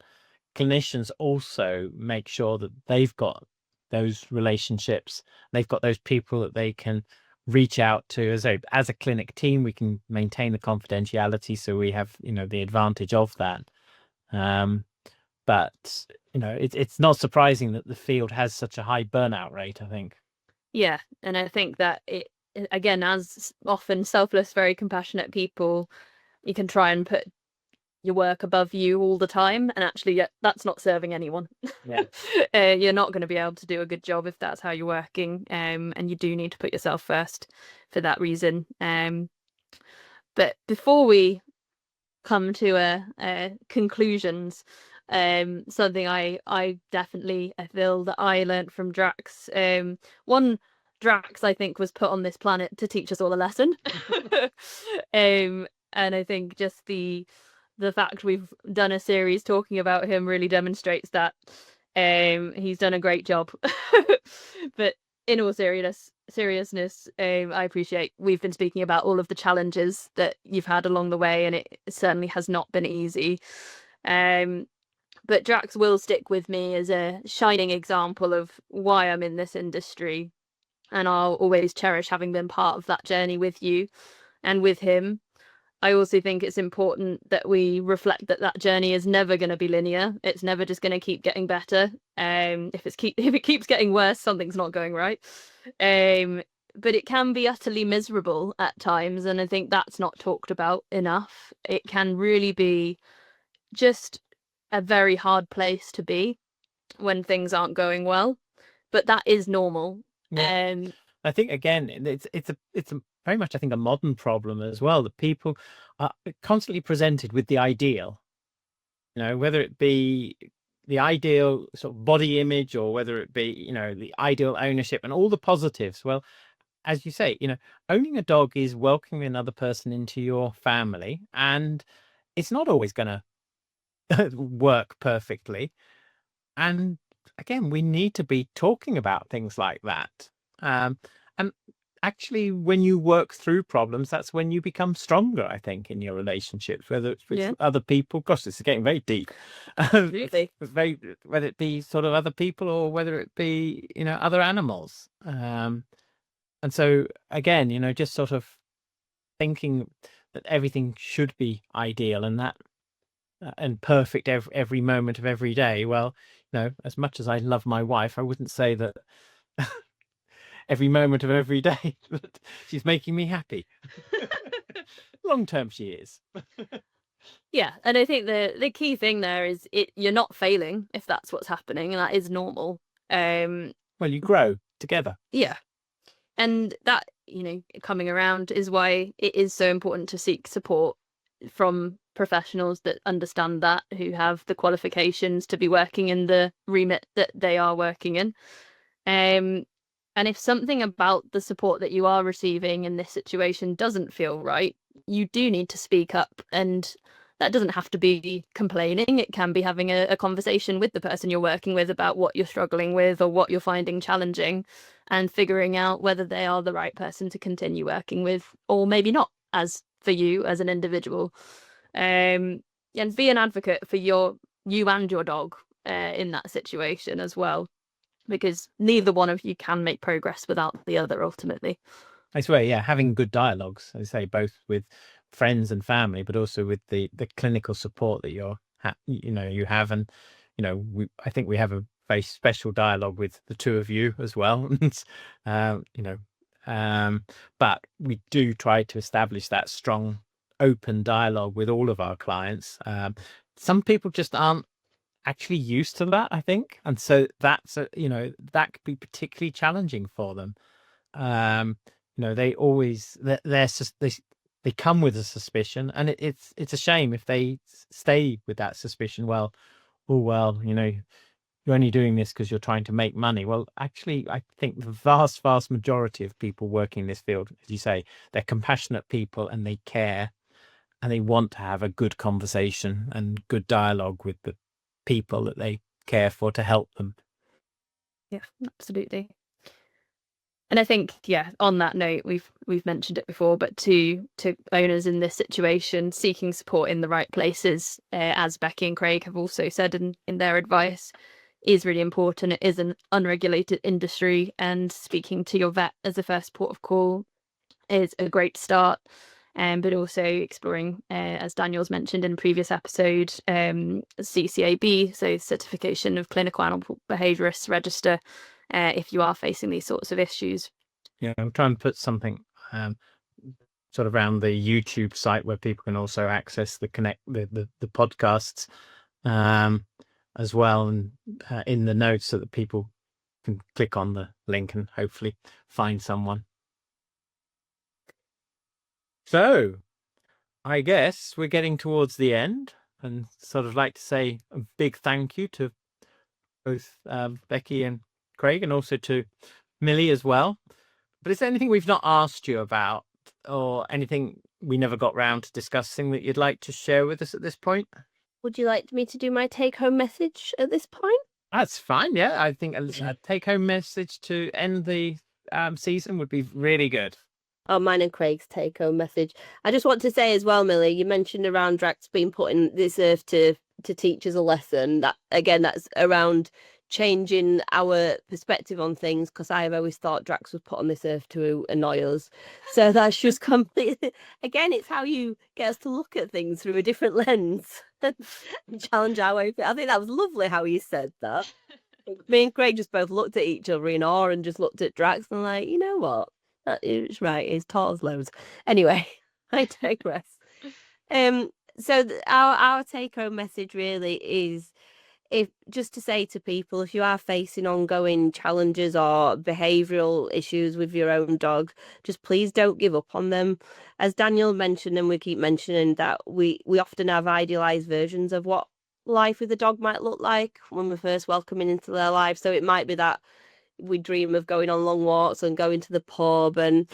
clinicians also make sure that they've got those relationships, they've got those people that they can reach out to, as a clinic team, we can maintain the confidentiality, so we have, the advantage of that. But it's not surprising that the field has such a high burnout rate, I think. Yeah, and I think that it, again, as often selfless, very compassionate people, you can try and put your work above you all the time, and actually that's not serving anyone. Yeah. You're not going to be able to do a good job if that's how you're working, and you do need to put yourself first for that reason. But before we come to conclusions, something I definitely, I feel that I learned from Drax, one, Drax, I think, was put on this planet to teach us all a lesson. And I think just the fact we've done a series talking about him really demonstrates that. He's done a great job. But in all seriousness, I appreciate we've been speaking about all of the challenges that you've had along the way, and it certainly has not been easy. But Drax will stick with me as a shining example of why I'm in this industry, and I'll always cherish having been part of that journey with you and with him. I also think it's important that we reflect that journey is never going to be linear. It's never just going to keep getting better. If it keeps getting worse, something's not going right. But it can be utterly miserable at times, and I think that's not talked about enough. It can really be just a very hard place to be when things aren't going well, but that is normal. Yeah. I think, again, it's a very much, I think, a modern problem as well, that people are constantly presented with the ideal, whether it be the ideal sort of body image, or whether it be, the ideal ownership and all the positives. Well, as you say, owning a dog is welcoming another person into your family, and it's not always going to work perfectly. And again, we need to be talking about things like that. And actually, when you work through problems, that's when you become stronger, I think, in your relationships, whether it's with other people. Gosh, this is getting very deep. Absolutely. Whether it be sort of other people, or whether it be, other animals. And so, again, just sort of thinking that everything should be ideal and that and perfect every moment of every day. Well, as much as I love my wife, I wouldn't say that every moment of every day that she's making me happy. Long term, she is. Yeah, and I think the key thing there is you're not failing if that's what's happening, and that is normal. Well, you grow together. Yeah, and that, coming around is why it is so important to seek support from professionals that understand that, who have the qualifications to be working in the remit that they are working in. And if something about the support that you are receiving in this situation doesn't feel right, you do need to speak up. And that doesn't have to be complaining. It can be having a conversation with the person you're working with about what you're struggling with or what you're finding challenging, and figuring out whether they are the right person to continue working with, or maybe not, as for you as an individual. And be an advocate for you and your dog in that situation as well, because neither one of you can make progress without the other ultimately. I swear, yeah, having good dialogues, I say, both with friends and family, but also with the clinical support that you have. And I think we have a very special dialogue with the two of you as well. But we do try to establish that strong, open dialogue with all of our clients. Some people just aren't actually used to that, I think, and so that's that could be particularly challenging for them. They always they come with a suspicion, and it's a shame if they stay with that suspicion. Well, you're only doing this because you're trying to make money. Well, actually, I think the vast majority of people working in this field, as you say, they're compassionate people, and they care, and they want to have a good conversation and good dialogue with the people that they care for to help them. Yeah, absolutely. And I think, on that note, we've mentioned it before, but to owners in this situation, seeking support in the right places, as Becky and Craig have also said in their advice, is really important. It is an unregulated industry, and speaking to your vet as a first port of call is a great start. But also exploring, as Daniel's mentioned in a previous episode, CCAB, so Certification of Clinical Animal Behaviourists Register, if you are facing these sorts of issues. Yeah, I'm trying to put something sort of around the YouTube site where people can also access the podcasts as well, and in the notes, so that people can click on the link and hopefully find someone. So I guess we're getting towards the end, and sort of like to say a big thank you to both Becky and Craig, and also to Millie as well. But is there anything we've not asked you about, or anything we never got round to discussing, that you'd like to share with us at this point? Would you like me to do my take-home message at this point? That's fine. Yeah, I think a take-home message to end the season would be really good. Oh, mine and Craig's take-home message. I just want to say as well, Millie, you mentioned around Drax being put in this earth to teach us a lesson. That, again, that's around changing our perspective on things, because I have always thought Drax was put on this earth to annoy us. So that's just completely, again, it's how you get us to look at things through a different lens and challenge our way. I think that was lovely how you said that. Me and Craig just both looked at each other in awe and just looked at Drax and like, you know what? That is right. He's taught us loads. Anyway, I digress. So our take-home message really is, if just to say to people, if you are facing ongoing challenges or behavioural issues with your own dog, just please don't give up on them. As Daniel mentioned, and we keep mentioning, that we often have idealised versions of what life with a dog might look like when we're first welcoming into their life. So it might be that we dream of going on long walks and going to the pub and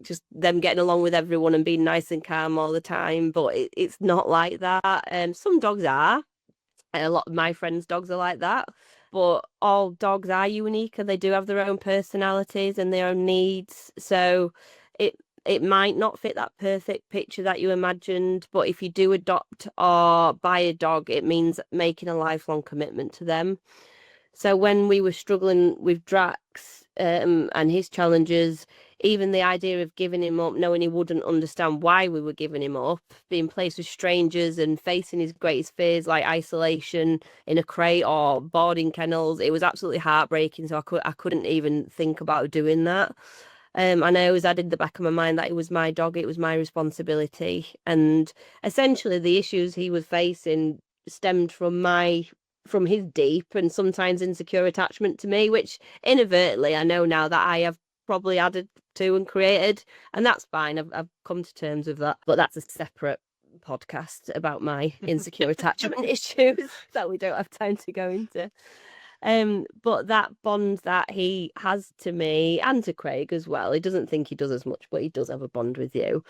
just them getting along with everyone and being nice and calm all the time, but it's not like that. Some dogs are, and a lot of my friends' dogs are like that, but all dogs are unique and they do have their own personalities and their own needs. So it might not fit that perfect picture that you imagined, but if you do adopt or buy a dog, it means making a lifelong commitment to them. So when we were struggling with Drax and his challenges, even the idea of giving him up, knowing he wouldn't understand why we were giving him up, being placed with strangers and facing his greatest fears like isolation in a crate or boarding kennels, it was absolutely heartbreaking. So I couldn't even think about doing that. And I always had in the back of my mind that it was my dog, it was my responsibility. And essentially the issues he was facing stemmed from his deep and sometimes insecure attachment to me, which inadvertently I know now that I have probably added to and created, and that's fine. I've come to terms with that, but that's a separate podcast about my insecure attachment issues that we don't have time to go into. But that bond that he has to me and to Craig as well, he doesn't think he does as much, but he does have a bond with you.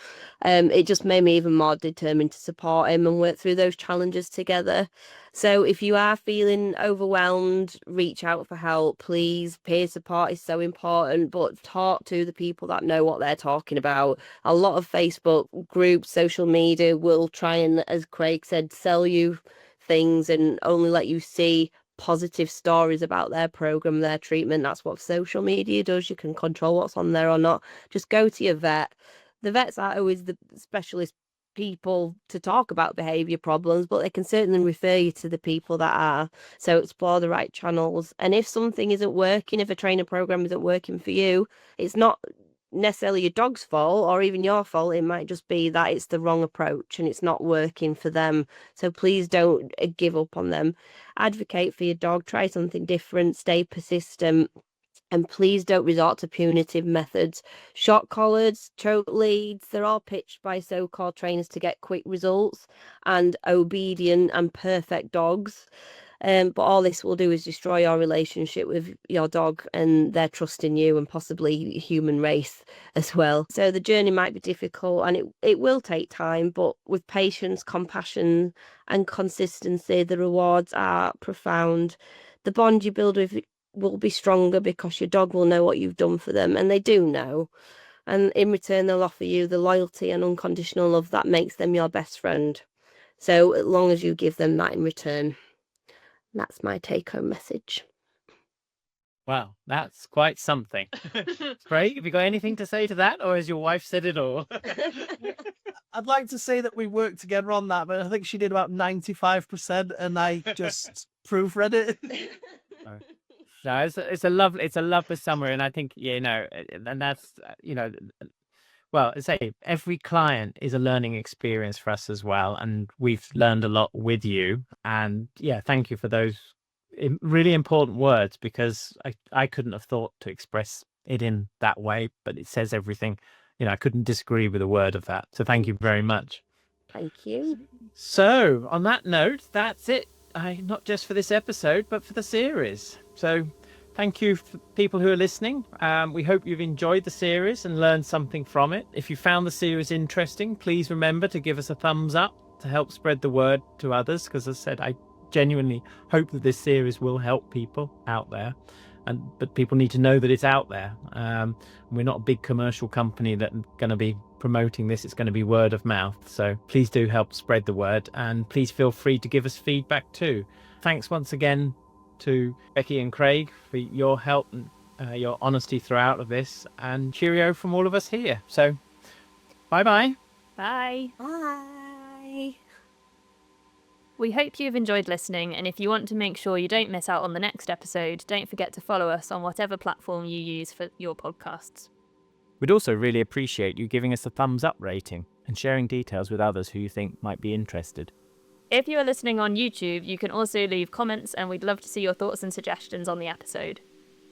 It just made me even more determined to support him and work through those challenges together. So if you are feeling overwhelmed, reach out for help, please. Peer support is so important, but talk to the people that know what they're talking about. A lot of Facebook groups, social media will try and, as Craig said, sell you things and only let you see positive stories about their program, their treatment. That's what social media does. You can control what's on there or not. Just go to your vet. The vets aren't always the specialist people to talk about behavior problems, but they can certainly refer you to the people that are. So explore the right channels. And if something isn't working, if a trainer program isn't working for you, it's not necessarily your dog's fault or even your fault. It might just be that it's the wrong approach and it's not working for them. So please don't give up on them. Advocate for your dog, try something different, stay persistent, and please don't resort to punitive methods. Shock collars, choke leads, they're all pitched by so-called trainers to get quick results and obedient and perfect dogs. But all this will do is destroy your relationship with your dog and their trust in you and possibly human race as well. So the journey might be difficult and it will take time, but with patience, compassion and consistency, the rewards are profound. The bond you build with will be stronger because your dog will know what you've done for them, and they do know. And in return, they'll offer you the loyalty and unconditional love that makes them your best friend. So as long as you give them that in return. That's my take-home message. Wow, that's quite something. Craig, have you got anything to say to that, or has your wife said it all? I'd like to say that we worked together on that, but I think she did about 95%, and I just proofread it. No, it's a lovely summary, and I think and that's well, I say every client is a learning experience for us as well, and we've learned a lot with you. And yeah, thank you for those really important words, because I couldn't have thought to express it in that way, but it says everything. I couldn't disagree with a word of that. So thank you very much. Thank you. So on that note, that's it. Not just for this episode, but for the series. So thank you for people who are listening. We hope you've enjoyed the series and learned something from it. If you found the series interesting, please remember to give us a thumbs up to help spread the word to others, because as I said, I genuinely hope that this series will help people out there. But people need to know that it's out there. We're not a big commercial company that's going to be promoting this. It's going to be word of mouth. So please do help spread the word, and please feel free to give us feedback too. Thanks once again to Becky and Craig for your help and your honesty throughout of this, and cheerio from all of us here. So bye-bye. Bye. Bye. We hope you've enjoyed listening, and if you want to make sure you don't miss out on the next episode, don't forget to follow us on whatever platform you use for your podcasts. We'd also really appreciate you giving us a thumbs up rating and sharing details with others who you think might be interested. If you are listening on YouTube, you can also leave comments, and we'd love to see your thoughts and suggestions on the episode.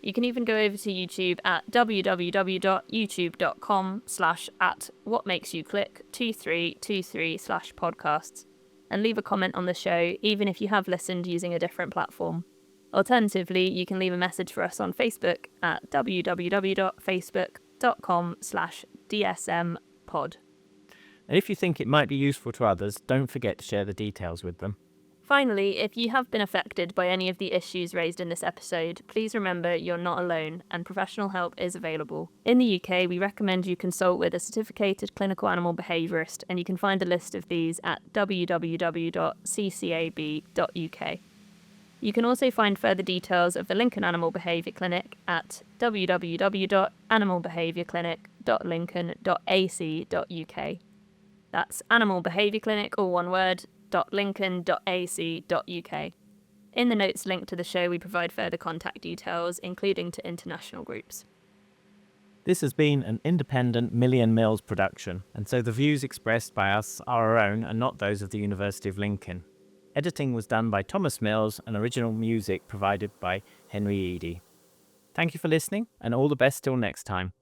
You can even go over to YouTube at www.youtube.com/@whatmakesyouklick2323/podcasts and leave a comment on the show, even if you have listened using a different platform. Alternatively, you can leave a message for us on Facebook at www.facebook.com/DSMpod. And if you think it might be useful to others, don't forget to share the details with them. Finally, if you have been affected by any of the issues raised in this episode, please remember you're not alone and professional help is available. In the UK, we recommend you consult with a certificated clinical animal behaviourist, and you can find a list of these at www.ccab.uk. You can also find further details of the Lincoln Animal Behaviour Clinic at www.animalbehaviourclinic.lincoln.ac.uk. That's Animal Behaviour Clinic, all one word, .lincoln.ac.uk. In the notes linked to the show, we provide further contact details, including to international groups. This has been an independent Million Mills production, and so the views expressed by us are our own and not those of the University of Lincoln. Editing was done by Thomas Mills, and original music provided by Henry Eady. Thank you for listening, and all the best till next time.